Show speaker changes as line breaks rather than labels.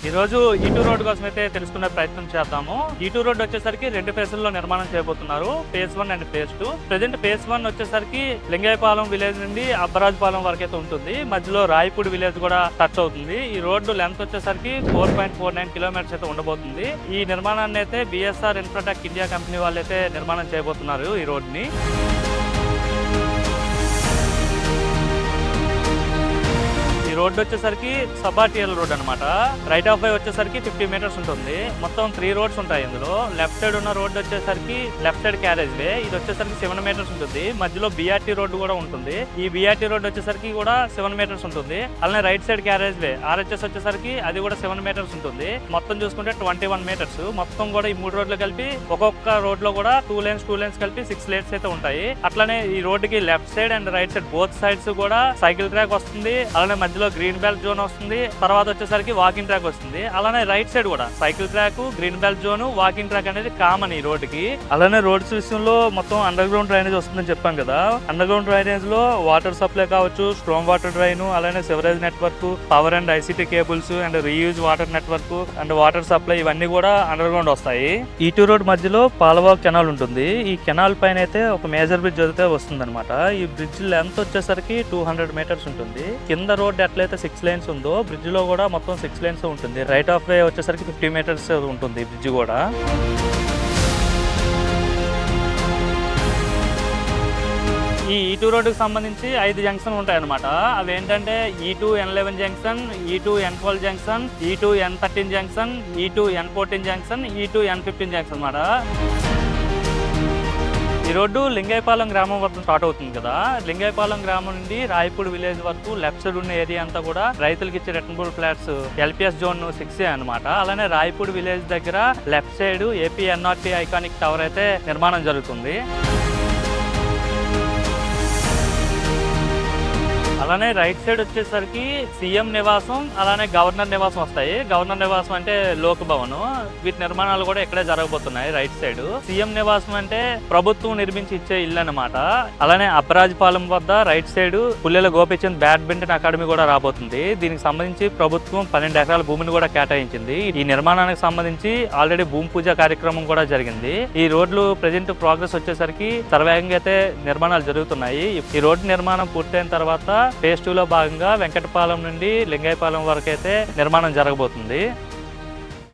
ఈ రోజు E2 road కోసం అయితే తెలుసుకునే ప్రయత్నం చేద్దాము. E2 రోడ్ వచ్చేసరికి 2 ఫేజ్ల్లో నిర్మాణం చేయబోతున్నారు, phase 1 and phase 2. Present phase 1 వచ్చేసరికి లింగయ్యపాలెం విలేజ్ నుండి అబ్బరాజుపాలెం వరకు అయితే ఉంటుంది. మధ్యలో రాయపూడి విలేజ్ కూడా టచ్ అవుతుంది. ఈ రోడ్డు లెంత్ వచ్చేసరికి 4.49 కిలోమీటర్స్ అయితే ఉండబోతుంది. ఈ నిర్మాణాన్ని అయితే BSR ఇన్ఫ్రాటెక్ ఇండియా కంపెనీ వాళ్ళు అయితే నిర్మాణం చేయబోతున్నారు ఈ రోడ్ ని. ఈ రోడ్డు వచ్చేసరికి సబాటియల్ రోడ్ అనమాట. రైట్ ఆఫ్ వే వచ్చేసరికి 50 మీటర్స్ ఉంటుంది. మొత్తం 3 రోడ్స్ ఉంటాయి ఇందులో. లెఫ్ట్ సైడ్ ఉన్న రోడ్డు వచ్చేసరికి లెఫ్ట్ సైడ్ క్యారేజ్ వే, ఇది వచ్చేసరికి 7 మీటర్స్ ఉంటుంది. మధ్యలో BRT రోడ్డు కూడా ఉంటుంది. ఈ BRT రోడ్డు వచ్చేసరికి కూడా 7 మీటర్స్ ఉంటుంది. అలానే రైట్ సైడ్ క్యారేజ్ వే RHS వచ్చేసరికి అది కూడా 7 మీటర్స్ ఉంటుంది. మొత్తం చూసుకుంటే 21 మీటర్స్. మొత్తం కూడా ఈ 3 రోడ్లు కలిపి ఒక్కొక్క రోడ్ లో కూడా 2 లేన్స్ కలిపి 6 లేన్స్ అయితే ఉంటాయి. అట్లానే ఈ రోడ్డుకి left side and right side both sides కూడా సైకిల్ ట్రాక్ వస్తుంది. అలానే మధ్యలో గ్రీన్ బెల్ట్ జోన్ వస్తుంది. తర్వాత వచ్చేసరికి వాకింగ్ ట్రాక్ వస్తుంది. అలానే రైట్ సైడ్ కూడా cycle track, green belt zone, walking track అనేది కామన్ ఈ రోడ్డుకి. అలానే రోడ్స్ విషయంలో మొత్తం అండర్ గ్రౌండ్ డ్రైనేజ్ వస్తుందని చెప్పాను కదా. అండర్ గ్రౌండ్ డ్రైనేజ్ లో వాటర్ సప్లై కావచ్చు, స్ట్రాంగ్ వాటర్ డ్రైన్, అలానే sewerage network, power and ICT cables and reuse water network and water supply ఇవన్నీ కూడా అండర్ గ్రౌండ్ వస్తాయి. E2 రోడ్ మధ్యలో పాలవాక్ కెనాల్ ఉంటుంది. ఈ కెనాల్ పైన అయితే ఒక మేజర్ బ్రిడ్జ్ అయితే వస్తుంది అనమాట. ఈ బ్రిడ్జ్ లెంత్ వచ్చేసరికి 200 మీటర్స్ ఉంటుంది. కింద రోడ్ ఎట్లయితే 6 లేన్స్ ఉందో బ్రిడ్జ్ లో కూడా మొత్తం 6 లేన్స్ ఉంటుంది. రైట్ ఆఫ్ వే వచ్చేసరికి 50 మీటర్స్ ఉంటుంది బ్రిడ్జ్ కూడా. ఈ E2 రోడ్డుకి సంబంధించి 5 జంక్షన్ ఉంటాయి అనమాట. అవి ఏంటంటే E2 N11 junction, E2 N12 junction, E2 N13 junction, E2 N14 junction, E2 N15 junction అనమాట. ఈ రోడ్డు లింగయ్యపాలెం గ్రామం వరకు స్టార్ట్ అవుతుంది కదా. లింగయ్యపాలెం గ్రామం నుండి రాయపూడి విలేజ్ వరకు లెఫ్ట్ సైడ్ ఉన్న ఏరియా అంతా కూడా రైతులకు ఇచ్చే returnable flats LPS zone 6A అనమాట. అలానే రాయపూడి విలేజ్ దగ్గర left side AP NRT iconic tower అయితే నిర్మాణం జరుగుతుంది. అలానే రైట్ సైడ్ వచ్చేసరికి CM నివాసం, అలానే గవర్నర్ నివాసం వస్తాయి. గవర్నర్ నివాసం అంటే లోక్ భవన్. వీటి నిర్మాణాలు కూడా ఇక్కడే జరగబోతున్నాయి రైట్ సైడ్. CM నివాసం అంటే ప్రభుత్వం నిర్మించి ఇచ్చే ఇల్లు అనమాట. అలానే అబ్బరాజుపాలెం వద్ద right side Pullela Gopichand badminton academy కూడా రాబోతుంది. దీనికి సంబంధించి ప్రభుత్వం 12 ఎకరాల భూమిని కూడా కేటాయించింది. ఈ నిర్మాణానికి సంబంధించి ఆల్రెడీ భూమి పూజ కార్యక్రమం కూడా జరిగింది. ఈ రోడ్లు ప్రెజెంట్ ప్రోగ్రెస్ వచ్చేసరికి సర్వేగంగా అయితే నిర్మాణాలు జరుగుతున్నాయి. ఈ రోడ్డు నిర్మాణం పూర్తయిన తర్వాత ఫేజ్ 2 లో భాగంగా వెంకటపాలెం నుండి లింగయ్యపాలెం వరకు అయితే నిర్మాణం జరగబోతుంది.